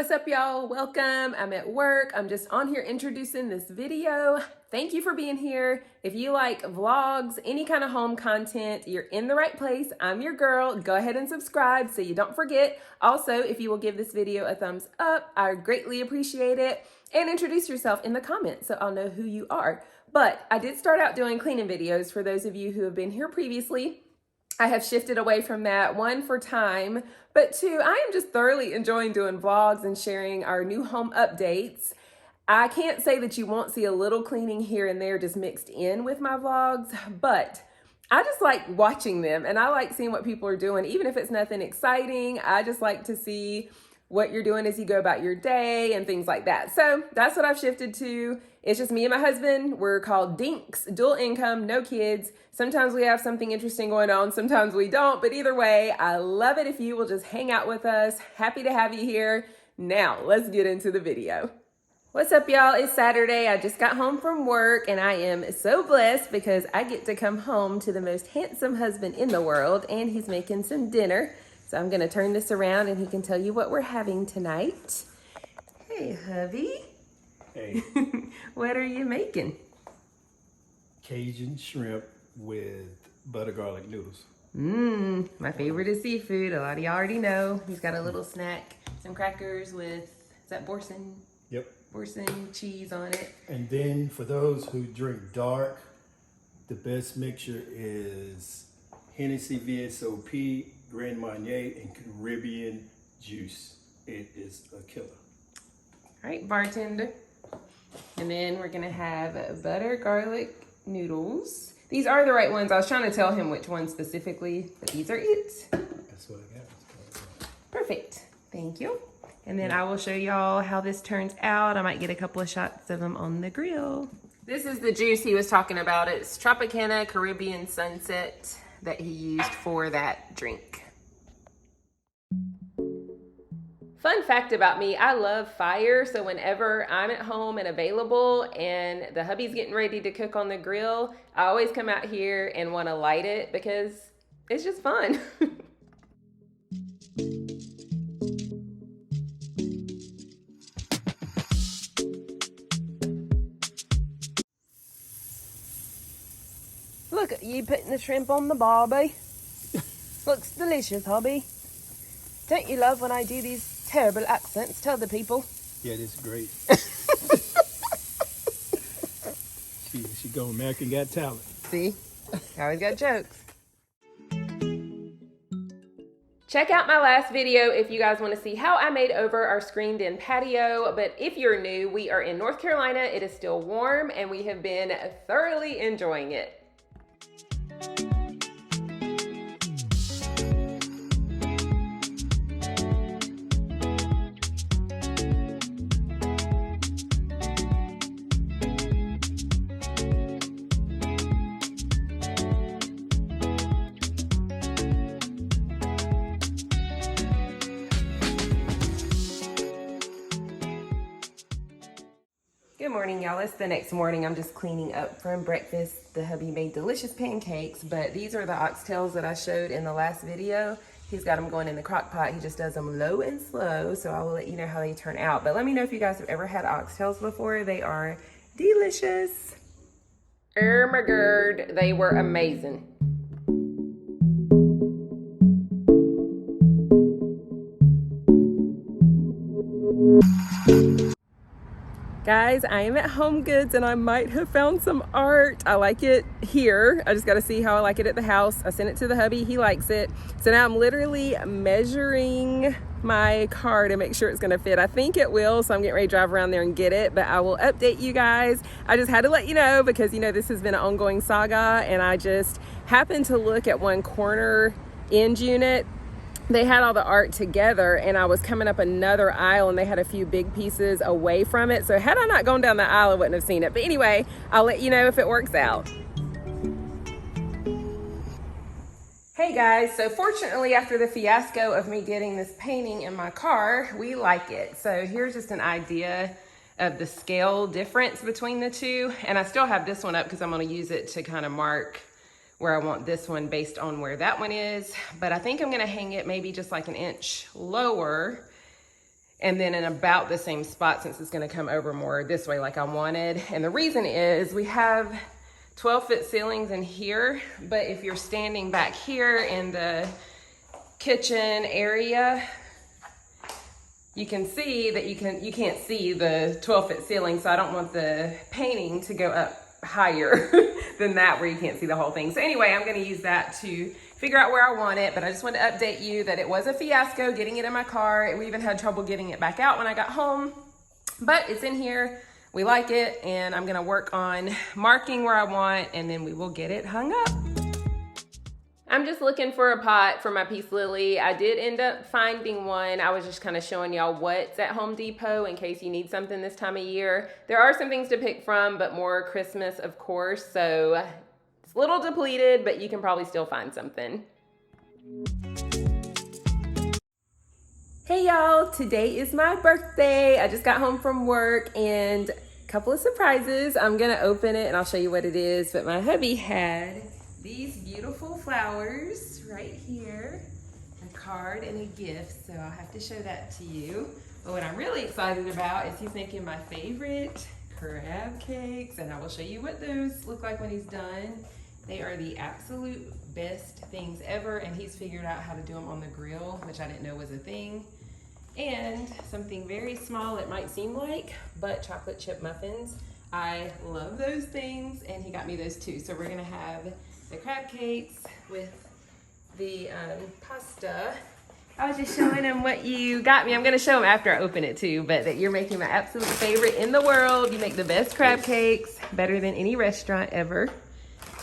What's up, y'all? Welcome. I'm at work. I'm just on here introducing this video. Thank you for being here. If you like vlogs, any kind of home content, you're in the right place. I'm your girl. Go ahead and subscribe so you don't forget. Also, if you will give this video a thumbs up, I greatly appreciate it. And introduce yourself in the comments so I'll know who you are. But I did start out doing cleaning videos for those of you who have been here previously. I have shifted away from that, one, for time, but two, I am just thoroughly enjoying doing vlogs and sharing our new home updates. I can't say that you won't see a little cleaning here and there just mixed in with my vlogs, but I just like watching them and I like seeing what people are doing, even if it's nothing exciting. I just like to see what you're doing as you go about your day and things like that. So that's what I've shifted to. It's just me and my husband. We're called Dinks, dual income, no kids. Sometimes we have something interesting going on, sometimes we don't, but either way, I love it if you will just hang out with us. Happy to have you here. Now, let's get into the video. What's up, y'all? It's Saturday. I just got home from work and I am so blessed because I get to come home to the most handsome husband in the world and he's making some dinner. So I'm gonna turn this around and he can tell you what we're having tonight. Hey, hubby. Hey. What are you making? Cajun shrimp with butter garlic noodles. My favorite is seafood. A lot of y'all already know. He's got a little snack, some crackers with, is that Boursin? Yep. Boursin cheese on it. And then for those who drink dark, the best mixture is Hennessy VSOP, Grand Marnier, and Caribbean juice. It is a killer. All right, bartender. And then we're gonna have butter garlic noodles. These are the right ones. I was trying to tell him which ones specifically, but these are it. That's what I got. Perfect. Thank you. And then I will show y'all how this turns out. I might get a couple of shots of them on the grill. This is the juice he was talking about. It's Tropicana Caribbean Sunset that he used for that drink. Fun fact about me, I love fire, so whenever I'm at home and available and the hubby's getting ready to cook on the grill, I always come out here and want to light it because it's just fun. Look at you putting the shrimp on the barbie. Looks delicious, hubby. Don't you love when I do these terrible accents? Tell the people. Yeah, this is great. she go American Got Talent. See? I always got jokes. Check out my last video if you guys want to see how I made over our screened-in patio. But if you're new, we are in North Carolina. It is still warm and we have been thoroughly enjoying it. Good morning, y'all. It's the next morning. I'm just cleaning up from breakfast. The hubby made delicious pancakes, but these are the oxtails that I showed in the last video. He's got them going in the crock pot. He just does them low and slow, so I will let you know how they turn out. But let me know if you guys have ever had oxtails before. They are delicious. Oh my God, they were amazing. Guys, I am at Homegoods and I might have found some art. I like it here. I just got to see how I like it at the house. I sent it to the hubby. He likes it. So now I'm literally measuring my car to make sure it's going to fit. I think it will, so I'm getting ready to drive around there and get it, but I will update you guys. I just had to let you know because, you know, this has been an ongoing saga and I just happened to look at one corner end unit. They had all the art together and I was coming up another aisle and they had a few big pieces away from it. So had I not gone down the aisle, I wouldn't have seen it. But anyway, I'll let you know if it works out. Hey guys, so fortunately after the fiasco of me getting this painting in my car, we like it. So here's just an idea of the scale difference between the two. And I still have this one up because I'm gonna use it to kind of mark where I want this one based on where that one is. But I think I'm gonna hang it maybe just like an inch lower and then in about the same spot, since it's gonna come over more this way like I wanted. And the reason is we have 12-foot ceilings in here, but if you're standing back here in the kitchen area, you can see that you can't see the 12-foot ceiling, so I don't want the painting to go up higher than that where you can't see the whole thing. So anyway, I'm gonna use that to figure out where I want it, but I just wanted to update you that it was a fiasco getting it in my car. We even had trouble getting it back out when I got home, but it's in here. We like it, and I'm gonna work on marking where I want, and then we will get it hung up. I'm just looking for a pot for my peace lily. I did end up finding one. I was just kind of showing y'all what's at Home Depot in case you need something this time of year. There are some things to pick from, but more Christmas, of course, so it's a little depleted, but you can probably still find something. Hey y'all, today is my birthday. I just got home from work and a couple of surprises. I'm gonna open it and I'll show you what it is, but my hubby had these beautiful flowers right here, a card and a gift, so I'll have to show that to you. But what I'm really excited about is he's making my favorite crab cakes, and I will show you what those look like when he's done. They are the absolute best things ever, and he's figured out how to do them on the grill, which I didn't know was a thing. And something very small, it might seem like, but chocolate chip muffins. I love those things, and he got me those too. So we're gonna have the crab cakes with the pasta. I was just showing him what you got me. I'm gonna show him after I open it too, but that you're making my absolute favorite in the world. You make the best crab cakes, better than any restaurant ever.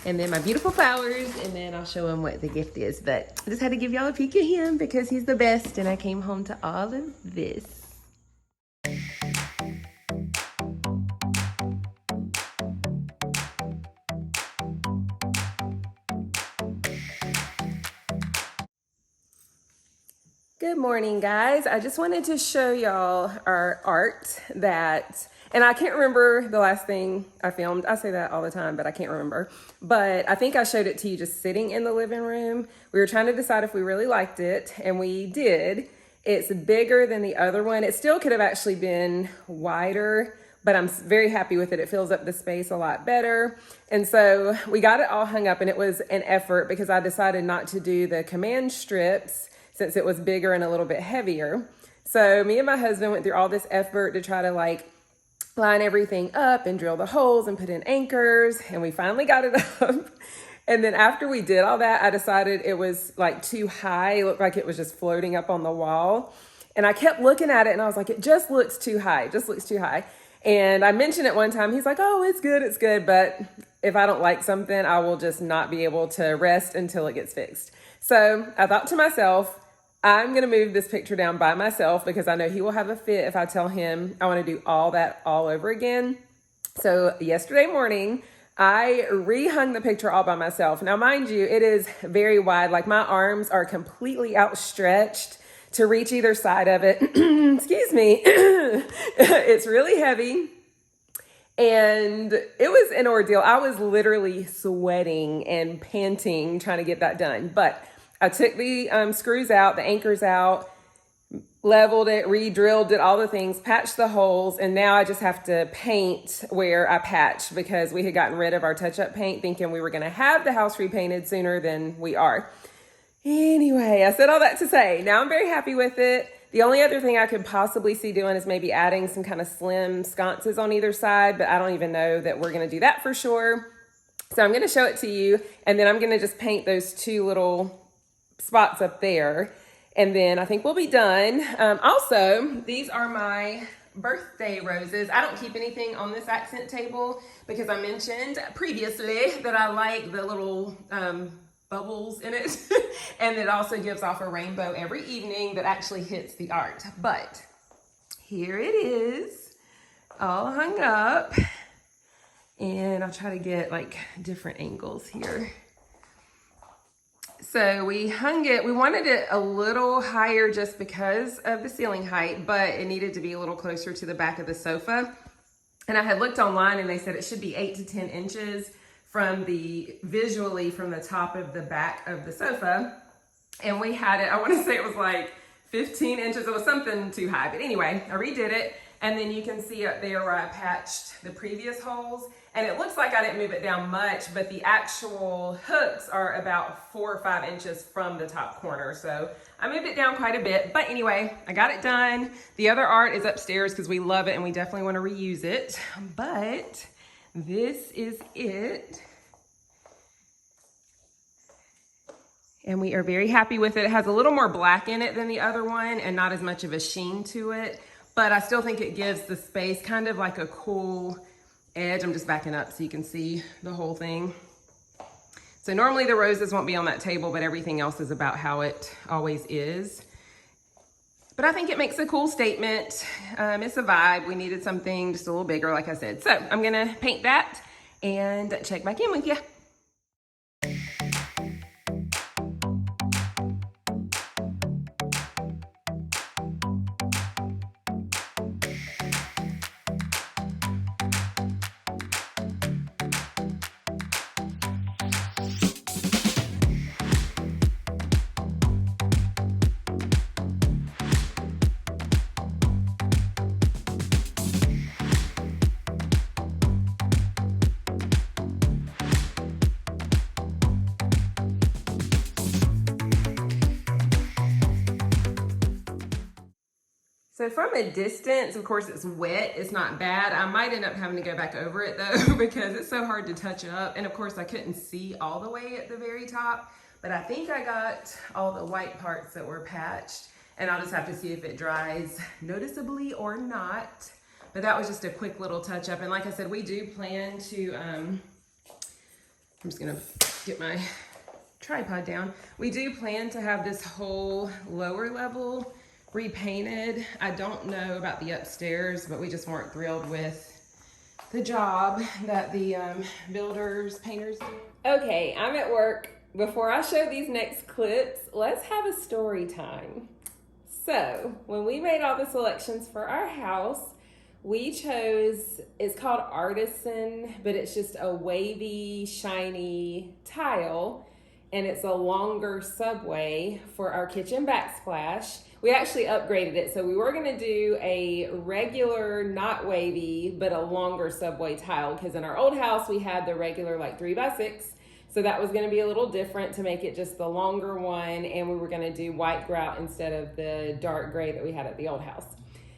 And then my beautiful flowers, and then I'll show him what the gift is. But I just had to give y'all a peek at him because he's the best, and I came home to all of this. Good morning, guys. I just wanted to show y'all our art and I can't remember the last thing I filmed. I say that all the time, but I can't remember. But I think I showed it to you just sitting in the living room. We were trying to decide if we really liked it, and we did. It's bigger than the other one. It still could have actually been wider, but I'm very happy with it. It fills up the space a lot better. And so we got it all hung up, and it was an effort because I decided not to do the command strips since it was bigger and a little bit heavier. So me and my husband went through all this effort to try to line everything up and drill the holes and put in anchors, and we finally got it up. And then after we did all that, I decided it was too high. It looked like it was just floating up on the wall. And I kept looking at it and I was like, it just looks too high. It just looks too high. And I mentioned it one time. He's like, oh, it's good, it's good. But if I don't like something, I will just not be able to rest until it gets fixed. So I thought to myself, I'm going to move this picture down by myself because I know he will have a fit if I tell him I want to do all that all over again. So yesterday morning, I rehung the picture all by myself. Now, mind you, it is very wide. My arms are completely outstretched to reach either side of it. Excuse me. It's really heavy. And it was an ordeal. I was literally sweating and panting trying to get that done. But I took the screws out, the anchors out, leveled it, re-drilled, did all the things, patched the holes, and now I just have to paint where I patched because we had gotten rid of our touch-up paint thinking we were going to have the house repainted sooner than we are. Anyway, I said all that to say, now I'm very happy with it. The only other thing I could possibly see doing is maybe adding some kind of slim sconces on either side, but I don't even know that we're going to do that for sure. So I'm going to show it to you, and then I'm going to just paint those two little spots up there, and then I think we'll be done. Also, these are my birthday roses. I don't keep anything on this accent table because I mentioned previously that I like the little bubbles in it and it also gives off a rainbow every evening that actually hits the art. But here it is, all hung up, and I'll try to get different angles here. So we hung it, we wanted it a little higher just because of the ceiling height, but it needed to be a little closer to the back of the sofa. And I had looked online and they said it should be 8 to 10 inches visually from the top of the back of the sofa. And we had it, I want to say it was 15 inches. It was something too high. But anyway, I redid it. And then you can see up there where I patched the previous holes. And it looks like I didn't move it down much, but the actual hooks are about 4 or 5 inches from the top corner. So I moved it down quite a bit. But anyway, I got it done. The other art is upstairs because we love it and we definitely want to reuse it. But this is it. And we are very happy with it. It has a little more black in it than the other one and not as much of a sheen to it. But I still think it gives the space kind of like a cool edge. I'm just backing up so you can see the whole thing. So normally the roses won't be on that table, but everything else is about how it always is. But I think it makes a cool statement. It's a vibe. We needed something just a little bigger, like I said. So I'm gonna paint that and check back in with you. So from a distance, of course, it's wet. It's not bad. I might end up having to go back over it though, because it's so hard to touch up. And of course, I couldn't see all the way at the very top, but I think I got all the white parts that were patched, and I'll just have to see if it dries noticeably or not. But that was just a quick little touch up. And like I said, we do plan to, I'm just gonna get my tripod down. We do plan to have this whole lower level repainted. I don't know about the upstairs, but we just weren't thrilled with the job that the painters did. Okay, I'm at work. Before I show these next clips, let's have a story time. So when we made all the selections for our house, we chose, it's called Artisan, but it's just a wavy, shiny tile, and it's a longer subway for our kitchen backsplash. We actually upgraded it. So we were gonna do a regular, not wavy, but a longer subway tile, because in our old house, we had the regular like 3x6. So that was gonna be a little different to make it just the longer one. And we were gonna do white grout instead of the dark gray that we had at the old house.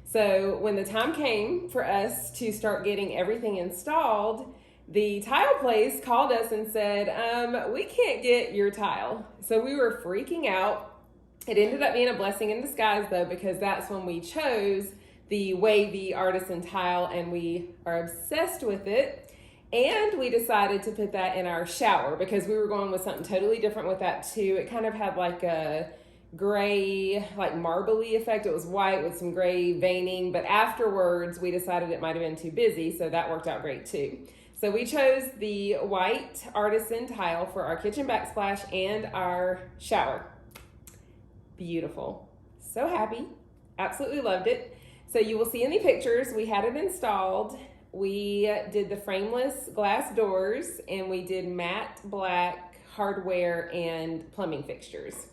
So when the time came for us to start getting everything installed, the tile place called us and said, we can't get your tile. So we were freaking out. It ended up being a blessing in disguise though, because that's when we chose the wavy Artisan tile, and we are obsessed with it. And we decided to put that in our shower because we were going with something totally different with that too. It kind of had like a gray, like marbly effect. It was white with some gray veining, but afterwards we decided it might've been too busy, so that worked out great too. So we chose the white Artisan tile for our kitchen backsplash and our shower. Beautiful. So happy. Absolutely loved it. So you will see in the pictures, we had it installed. We did the frameless glass doors, and we did matte black hardware and plumbing fixtures.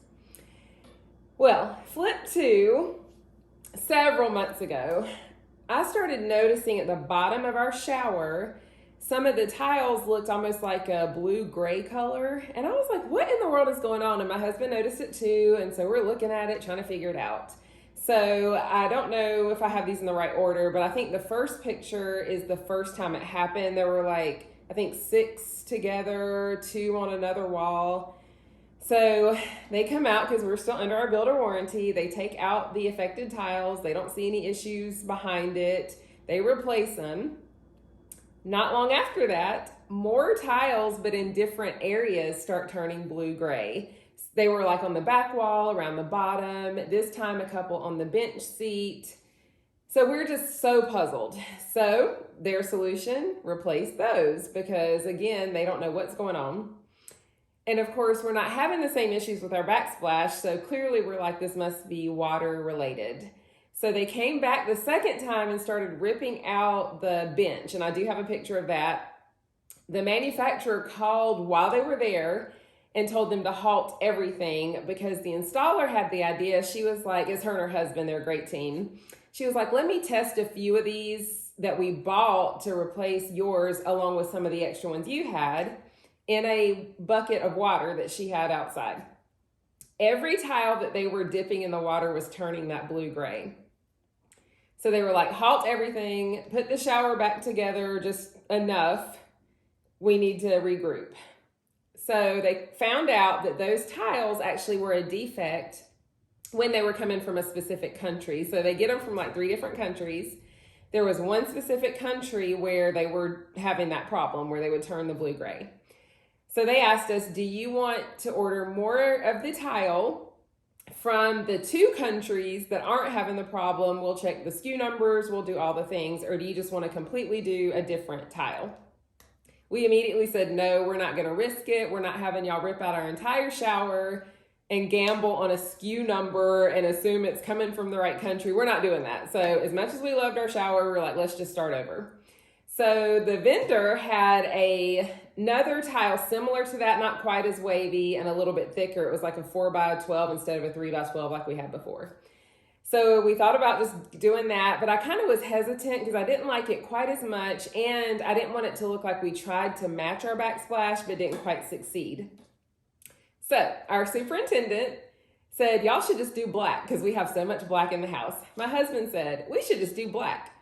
Well, flip to several months ago, I started noticing at the bottom of our shower, some of the tiles looked almost like a blue-gray color. And I was like, what in the world is going on? And my husband noticed it too. And so we're looking at it, trying to figure it out. So I don't know if I have these in the right order, but I think the first picture is the first time it happened. There were like, I think 6 together, 2 on another wall. So they come out because we're still under our builder warranty. They take out the affected tiles. They don't see any issues behind it. They replace them. Not long after that, more tiles, but in different areas, start turning blue-gray. They were like on the back wall, around the bottom, this time a couple on the bench seat. So we're just so puzzled. So their solution, replace those, because again, they don't know what's going on. And of course, we're not having the same issues with our backsplash, so clearly we're like, this must be water related. So they came back the second time and started ripping out the bench, and I do have a picture of that. The manufacturer called while they were there and told them to halt everything because the installer had the idea. She was like, it's her and her husband, they're a great team. She was like, let me test a few of these that we bought to replace yours along with some of the extra ones you had in a bucket of water that she had outside. Every tile that they were dipping in the water was turning that blue-gray. So they were like, halt everything, put the shower back together just enough. We need to regroup. So they found out that those tiles actually were a defect when they were coming from a specific country. So they get them from like 3 different countries. There was one specific country where they were having that problem where they would turn the blue-gray. So they asked us, do you want to order more of the tile from the 2 countries that aren't having the problem? We'll check the SKU numbers, we'll do all the things, or do you just want to completely do a different tile? We immediately said, no, we're not going to risk it. We're not having y'all rip out our entire shower and gamble on a SKU number and assume it's coming from the right country. We're not doing that. So as much as we loved our shower, we're like, let's just start over. So the vendor had another tile similar to that, not quite as wavy and a little bit thicker. It was like a 4x12 instead of a 3x12 like we had before. So we thought about just doing that, but I kind of was hesitant because I didn't like it quite as much, and I didn't want it to look like we tried to match our backsplash but didn't quite succeed. So our superintendent said, y'all should just do black because we have so much black in the house. My husband said, we should just do black.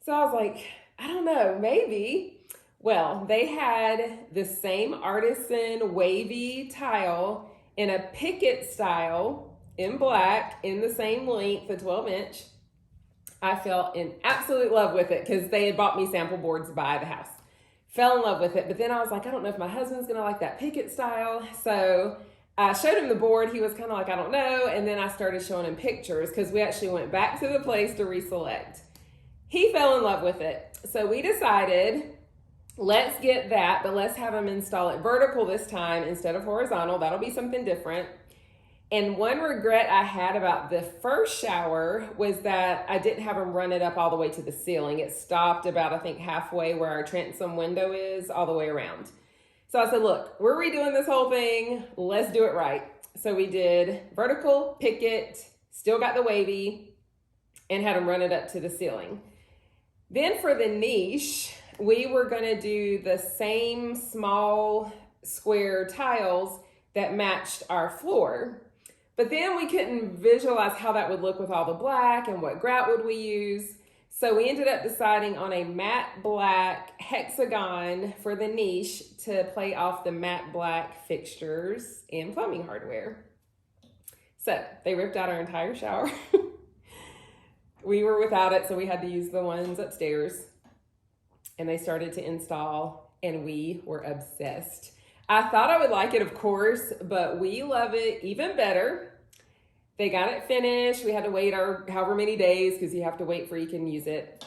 So I was like, I don't know, maybe. Well, they had the same artisan wavy tile in a picket style in black in the same length, the 12-inch. I fell in absolute love with it because they had bought me sample boards by the house. Fell in love with it, but then I was like, I don't know if my husband's gonna like that picket style. So I showed him the board. He was kind of like, I don't know. And then I started showing him pictures because we actually went back to the place to reselect. He fell in love with it. So we decided, let's get that, but let's have him install it vertical this time instead of horizontal. That'll be something different. And one regret I had about the first shower was that I didn't have him run it up all the way to the ceiling. It stopped about, I think, halfway where our transom window is all the way around. So I said, look, we're redoing this whole thing. Let's do it right. So we did vertical, picket, still got the wavy, and had him run it up to the ceiling. Then for the niche, we were gonna do the same small square tiles that matched our floor. But then we couldn't visualize how that would look with all the black and what grout would we use. So we ended up deciding on a matte black hexagon for the niche to play off the matte black fixtures and plumbing hardware. So they ripped out our entire shower. We were without it, so we had to use the ones upstairs. And they started to install, and we were obsessed. I thought I would like it, of course, but we love it even better. They got it finished. We had to wait however many days because you have to wait before you can use it.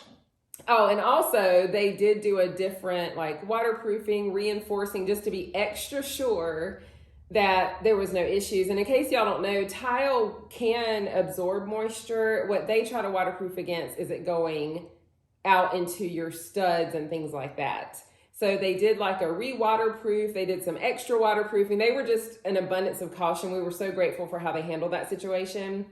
Oh, and also they did do a different like waterproofing, reinforcing, just to be extra sure that there was no issues. And in case y'all don't know, tile can absorb moisture. What they try to waterproof against is it going out into your studs and things like that. So they did like a re-waterproof. They did some extra waterproofing. They were just an abundance of caution. We were so grateful for how they handled that situation.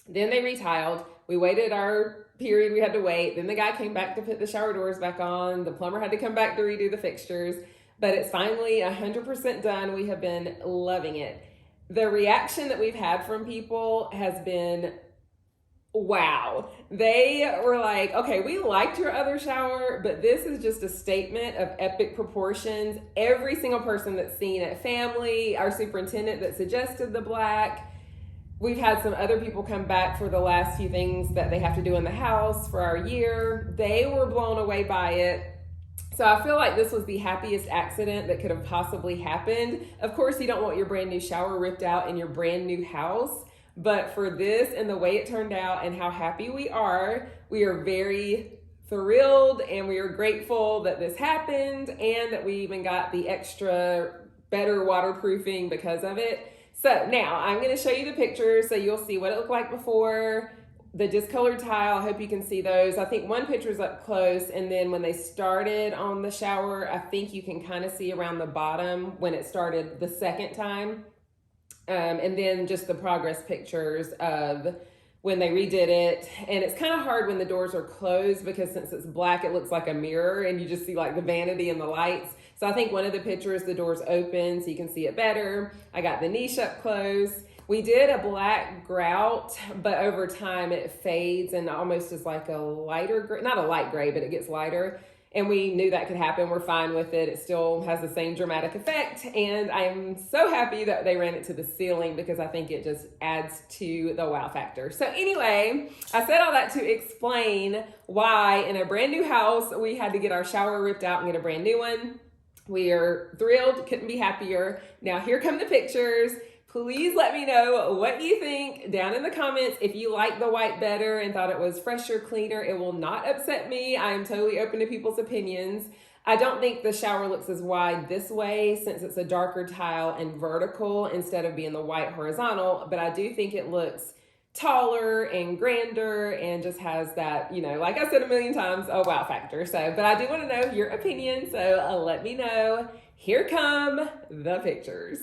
Then they retiled. We waited our period we had to wait. Then the guy came back to put the shower doors back on. The plumber had to come back to redo the fixtures. But it's finally 100% done. We have been loving it. The reaction that we've had from people has been wow. They were like, okay, we liked your other shower, but this is just a statement of epic proportions. Every single person that's seen it, family, our superintendent that suggested the black. We've had some other people come back for the last few things that they have to do in the house for our year. They were blown away by it. So I feel like this was the happiest accident that could have possibly happened. Of course, you don't want your brand new shower ripped out in your brand new house. But for this and the way it turned out and how happy we are very thrilled and we are grateful that this happened and that we even got the extra better waterproofing because of it. So now I'm going to show you the pictures so you'll see what it looked like before, the discolored tile. I hope you can see those. I think one picture's up close, and then when they started on the shower, I think you can kind of see around the bottom when it started the second time. And then just the progress pictures of when they redid it. And it's kind of hard when the doors are closed because since it's black, it looks like a mirror and you just see like the vanity and the lights. So I think one of the pictures, the door's open so you can see it better. I got the niche up close. We did a black grout, but over time it fades and almost is like a lighter gray, not a light gray, but it gets lighter. And we knew that could happen. We're fine with it. It still has the same dramatic effect. And I'm so happy that they ran it to the ceiling because I think it just adds to the wow factor. So anyway, I said all that to explain why in a brand new house, we had to get our shower ripped out and get a brand new one. We are thrilled, couldn't be happier. Now here come the pictures. Please let me know what you think down in the comments. If you like the white better and thought it was fresher, cleaner, it will not upset me. I am totally open to people's opinions. I don't think the shower looks as wide this way since it's a darker tile and vertical instead of being the white horizontal, but I do think it looks taller and grander and just has that, you know, like I said a million times, a wow factor. So, but I do want to know your opinion, so let me know. Here come the pictures.